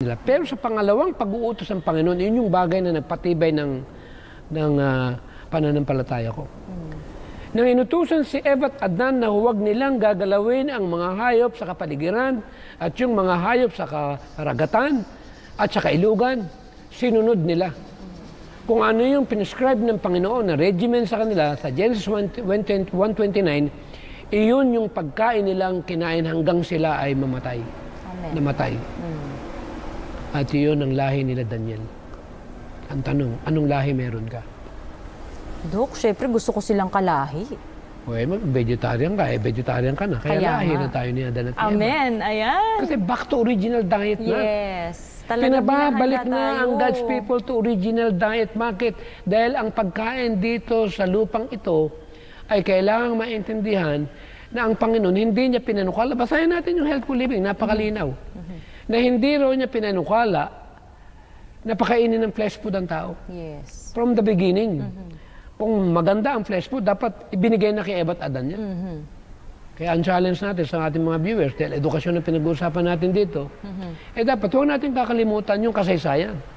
nila. Pero sa pangalawang pag-uutos ng Panginoon, yun yung bagay na nagpatibay ng pananampalataya ko. Nang inutusan si Eva at Adan na huwag nilang gagalawin ang mga hayop sa kapaligiran at yung mga hayop sa karagatan at sa kailugan, sinunod nila. Kung ano yung pinescribe ng Panginoon na regimen sa kanila sa Genesis 1:29, iyon yung pagkain nilang kinain hanggang sila ay mamatay. Amen. Namatay. At iyon ang lahi nila Daniel. Ang tanong, anong lahi meron ka? Dok, syempre gusto ko silang kalahi. Well, vegetarian ka, vegetarian ka na. Kaya lahi na tayo ni Adan at Eva. Amen, ayan. Kasi back to original diet na. Yes. Talagang Pinababalik binahanda na ang tayo. God's people to original diet. Bakit? Dahil ang pagkain dito sa lupang ito ay kailangang maintindihan na ang Panginoon hindi niya pinanukala. Basahin natin yung healthful living, napakalinaw. Na hindi raw niya pinanukala na pakainin ng flesh food ang tao. Yes. From the beginning. Kung maganda ang flesh food, dapat ibinigay na kay Eva at Adan yan. Kaya ang challenge natin sa ating mga viewers, dahil edukasyon na pinag-uusapan natin dito, dapat huwag natin kakalimutan yung kasaysayan.